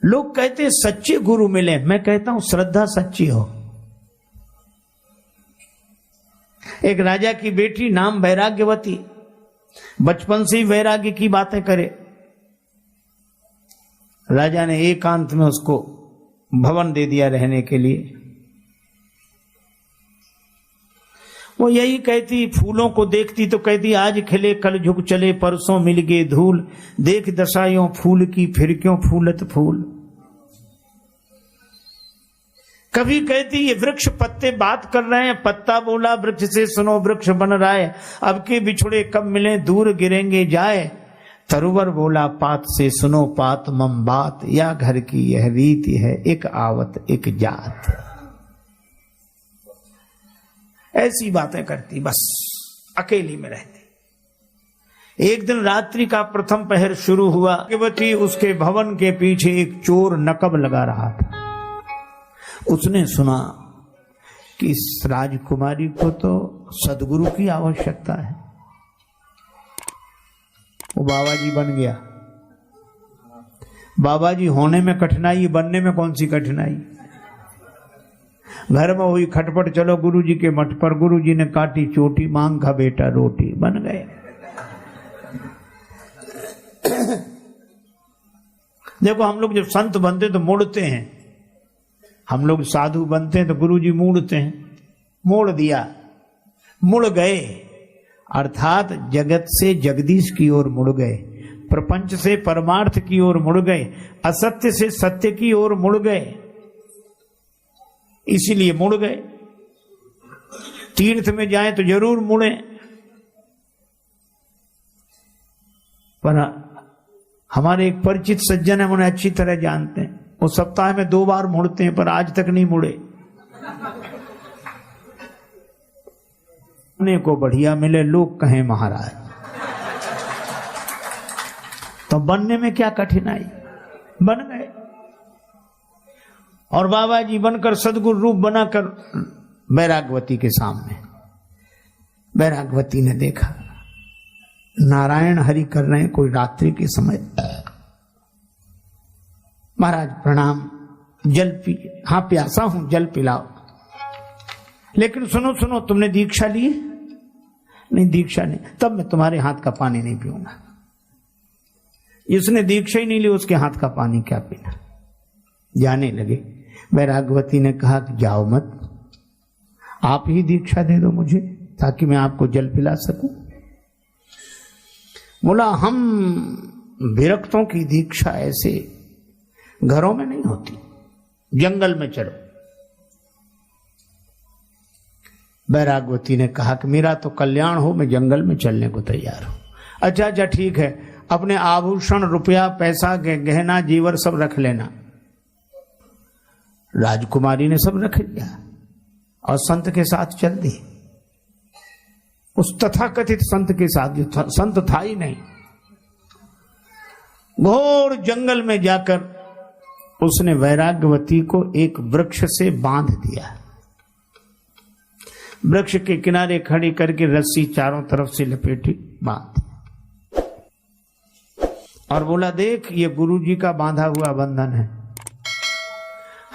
लोग कहते हैं सच्चे गुरु मिले, मैं कहता हूं श्रद्धा सच्ची हो। एक राजा की बेटी नाम वैराग्यवती, बचपन से ही वैराग्य की बातें करे। राजा ने एकांत में उसको भवन दे दिया रहने के लिए। वो यही कहती, फूलों को देखती तो कहती आज खिले कल झुक चले, परसों मिल गए धूल, देख दशायों फूल की फिर क्यों फूलत फूल। कभी कहती ये वृक्ष पत्ते बात कर रहे हैं, पत्ता बोला वृक्ष से सुनो वृक्ष बन रहा है, अब के बिछड़े कब मिले दूर गिरेंगे जाए। तरुवर बोला पात से सुनो पात मम बात, या घर की यह रीति है एक आवत एक जात। ऐसी बातें करती, बस अकेली में रहती। एक दिन रात्रि का प्रथम पहर शुरू हुआ। भाग्यवती उसके भवन के पीछे एक चोर नकब लगा रहा था। उसने सुना कि इस राजकुमारी को तो सदगुरु की आवश्यकता है। वो बाबा जी बन गया। बाबा जी होने में कठिनाई, बनने में कौन सी कठिनाई। घर में हुई खटपट, चलो गुरु जी के मठ पर, गुरु जी ने काटी चोटी, मांग खा बेटा रोटी, बन गए। देखो हम लोग जब संत बनते तो मुड़ते हैं, हम लोग साधु बनते हैं तो गुरु जी मूड़ते हैं। मोड़ दिया, मुड़ गए, अर्थात जगत से जगदीश की ओर मुड़ गए, प्रपंच से परमार्थ की ओर मुड़ गए, असत्य से सत्य की ओर मुड़ गए। इसीलिए मुड़ गए। तीर्थ में जाए तो जरूर मुड़े, पर हमारे एक परिचित सज्जन है, उन्हें अच्छी तरह जानते हैं। वो सप्ताह में 2 बार मुड़ते हैं, पर आज तक नहीं मुड़े। अपने को बढ़िया मिले, लोग कहें महाराज। तो बनने में क्या कठिनाई, बन गए। और बाबा जी बनकर सदगुरु रूप बनाकर वैराग्यवती के सामने। वैराग्यवती ने देखा नारायण हरि कर रहे हैं, कोई रात्रि के समय। महाराज प्रणाम, जल पी। हाँ प्यासा हूं, जल पिलाओ। लेकिन सुनो सुनो, तुमने दीक्षा ली? नहीं दीक्षा नहीं। तब मैं तुम्हारे हाथ का पानी नहीं पीऊंगा। जिसने दीक्षा ही नहीं ली उसके हाथ का पानी क्या पीना। जाने लगे। वैराग्यवती ने कहा कि जाओ मत, आप ही दीक्षा दे दो मुझे ताकि मैं आपको जल पिला सकूं। बोला हम विरक्तों की दीक्षा ऐसे घरों में नहीं होती, जंगल में चलो। वैराग्यवती ने कहा कि मेरा तो कल्याण हो, मैं जंगल में चलने को तैयार हूं। अच्छा अच्छा ठीक है, अपने आभूषण रुपया पैसा गहना जीवर सब रख लेना। राजकुमारी ने सब रख लिया और संत के साथ चल दी। उस तथाकथित संत के साथ, जो संत था ही नहीं। घोर जंगल में जाकर उसने वैराग्यवती को एक वृक्ष से बांध दिया। वृक्ष के किनारे खड़ी करके रस्सी चारों तरफ से लपेटी, बांध दी। और बोला देख ये गुरु जी का बांधा हुआ बंधन है,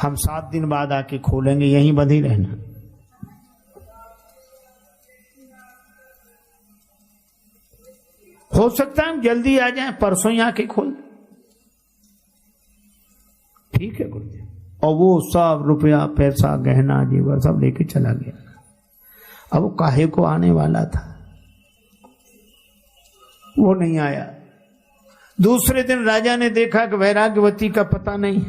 हम 7 दिन बाद आके खोलेंगे, यहीं बंधी रहना। हो सकता है हम जल्दी आ जाएं, परसों ही आके खोल। ठीक है गुरुदेव। और वो सब रुपया पैसा गहना जेवर सब लेके चला गया। अब वो काहे को आने वाला था, वो नहीं आया। दूसरे दिन राजा ने देखा कि वैराग्यवती का पता नहीं।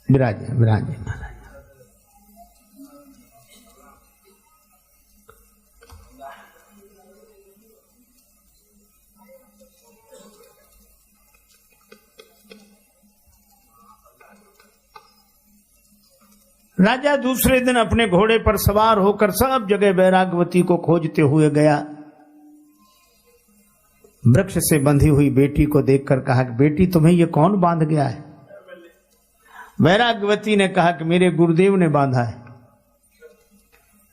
विराजे विराजे महाराज। राजा दूसरे दिन अपने घोड़े पर सवार होकर सब जगह वैराग्यवती को खोजते हुए गया। वृक्ष से बंधी हुई बेटी को देखकर कहा कि बेटी तुम्हें ये कौन बांध गया है? वैराग्यवती ने कहा कि मेरे गुरुदेव ने बांधा है।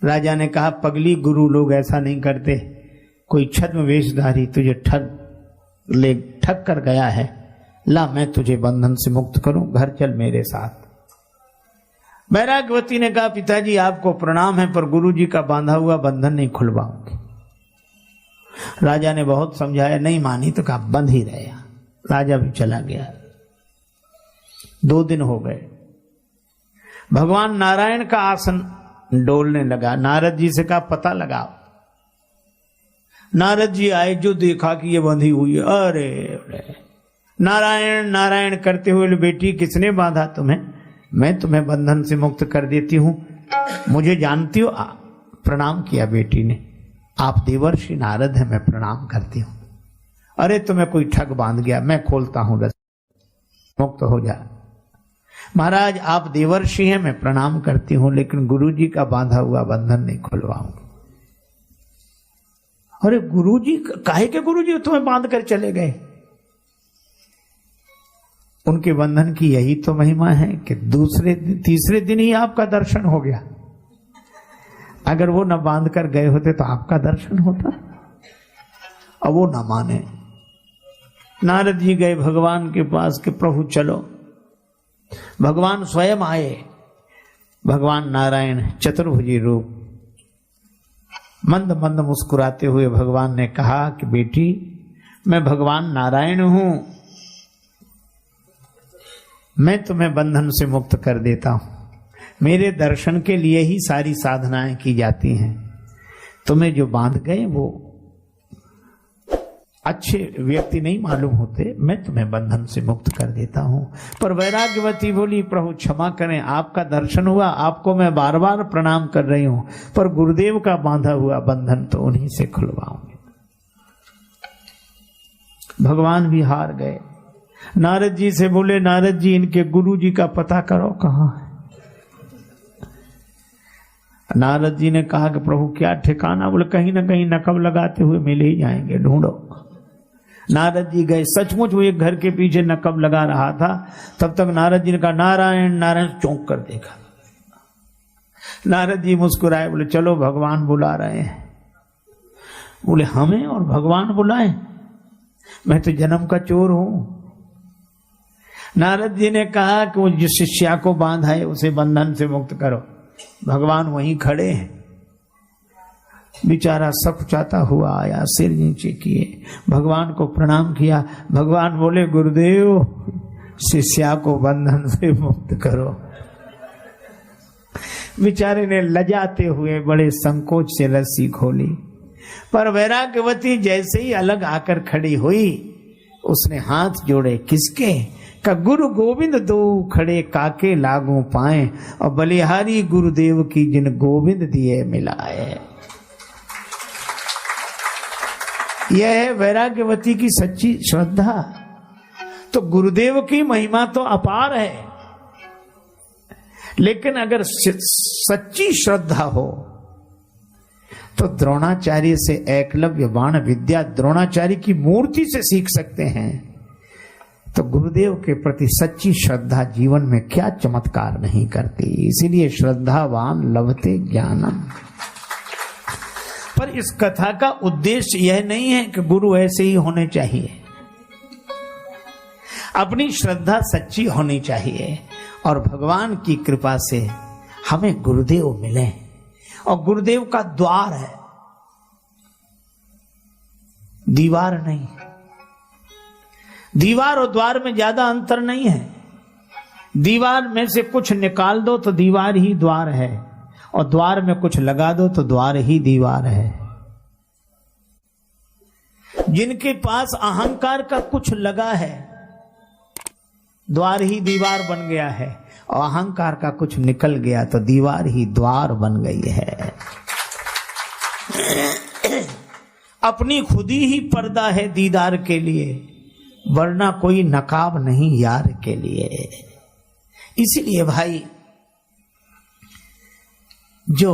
राजा ने कहा, पगली, गुरु लोग ऐसा नहीं करते। कोई छद्म वेशधारी तुझे ठग कर गया है, ला मैं तुझे बंधन से मुक्त करूं, घर चल मेरे साथ। वैराग्यवती ने कहा, पिताजी आपको प्रणाम है, पर गुरुजी का बांधा हुआ बंधन नहीं खुलवाऊंगी। राजा ने बहुत समझाया, नहीं मानी तो कहा बंध ही रहे। राजा भी चला गया। 2 दिन हो गए। भगवान नारायण का आसन डोलने लगा। नारद जी से कहा, पता लगाओ। नारद जी आए, जो देखा कि ये बंधी हुई है, अरे नारायण नारायण करते हुए, बेटी किसने बांधा तुम्हें? मैं तुम्हें बंधन से मुक्त कर देती हूं, मुझे जानती हो? प्रणाम किया बेटी ने। आप देवर्षि नारद हैं, मैं प्रणाम करती हूं। अरे तुम्हें कोई ठग बांध गया, मैं खोलता हूं, मुक्त हो जा। महाराज आप देवर्षि हैं, मैं प्रणाम करती हूं, लेकिन गुरुजी का बांधा हुआ बंधन नहीं खुलवाऊंगी। अरे गुरुजी, काहे के गुरुजी तुम्हें बांध कर चले गए? उनके बंधन की यही तो महिमा है कि तीसरे दिन ही आपका दर्शन हो गया। अगर वो न बांध कर गए होते तो आपका दर्शन होता। अब वो न माने। नारद जी गए भगवान के पास कि प्रभु चलो। भगवान स्वयं आए। भगवान नारायण चतुर्भुजी रूप, मंद मंद मुस्कुराते हुए भगवान ने कहा कि बेटी, मैं भगवान नारायण हूं, मैं तुम्हें बंधन से मुक्त कर देता हूं। मेरे दर्शन के लिए ही सारी साधनाएं की जाती हैं। तुम्हें जो बांध गए वो अच्छे व्यक्ति नहीं मालूम होते, मैं तुम्हें बंधन से मुक्त कर देता हूं। पर वैराग्यवती बोली, प्रभु क्षमा करें, आपका दर्शन हुआ, आपको मैं बार बार प्रणाम कर रही हूं, पर गुरुदेव का बांधा हुआ बंधन तो उन्हीं से खुलवाऊंगी। भगवान भी हार गए। नारद जी से बोले, नारद जी इनके गुरु जी का पता करो कहां है। नारद जी ने कहा कि प्रभु क्या ठिकाना? बोले कहीं ना कहीं नकब लगाते हुए मिल ही जाएंगे, ढूंढो। नारद जी गए, सचमुच वो एक घर के पीछे नकब लगा रहा था। तब तक नारद जी ने कहा, नारायण नारायण, चौंक कर देखा। नारद जी मुस्कुराए, बोले चलो भगवान बुला रहे हैं। बोले हमें और भगवान बुलाए? मैं तो जन्म का चोर हूं। नारद जी ने कहा कि वो जिस शिष्या को बांधा है उसे बंधन से मुक्त करो। भगवान वहीं खड़े हैं। बेचारा सकुचाता हुआ आया, सिर नीचे किए, भगवान को प्रणाम किया। भगवान बोले, गुरुदेव शिष्या को बंधन से मुक्त करो। बेचारे ने लजाते हुए बड़े संकोच से रस्सी खोली, पर वैराग्यवती जैसे ही अलग आकर खड़ी हुई, उसने हाथ जोड़े। किसके? का गुरु गोविंद दो खड़े काके लागू पाए, और बलिहारी गुरुदेव की जिन गोविंद दिए मिलाए। यह है वैराग्यवती की सच्ची श्रद्धा। तो गुरुदेव की महिमा तो अपार है, लेकिन अगर सच्ची श्रद्धा हो तो द्रोणाचार्य से एकलव्य बाण विद्या द्रोणाचार्य की मूर्ति से सीख सकते हैं। तो गुरुदेव के प्रति सच्ची श्रद्धा जीवन में क्या चमत्कार नहीं करती। इसीलिए श्रद्धावान लभते ज्ञानम। पर इस कथा का उद्देश्य यह नहीं है कि गुरु ऐसे ही होने चाहिए। अपनी श्रद्धा सच्ची होनी चाहिए, और भगवान की कृपा से हमें गुरुदेव मिले। और गुरुदेव का द्वार है, दीवार नहीं। दीवार और द्वार में ज्यादा अंतर नहीं है। दीवार में से कुछ निकाल दो तो दीवार ही द्वार है, और द्वार में कुछ लगा दो तो द्वार ही दीवार है। जिनके पास अहंकार का कुछ लगा है, द्वार ही दीवार बन गया है, और अहंकार का कुछ निकल गया तो दीवार ही द्वार बन गई है। अपनी खुदी ही पर्दा है दीदार के लिए, वरना कोई नकाब नहीं यार के लिए। इसीलिए भाई, जो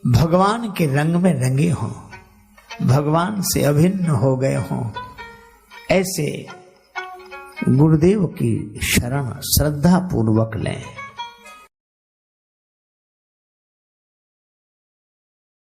भगवान के रंग में रंगे हों, भगवान से अभिन्न हो गए हों, ऐसे गुरुदेव की शरण श्रद्धा पूर्वक लें।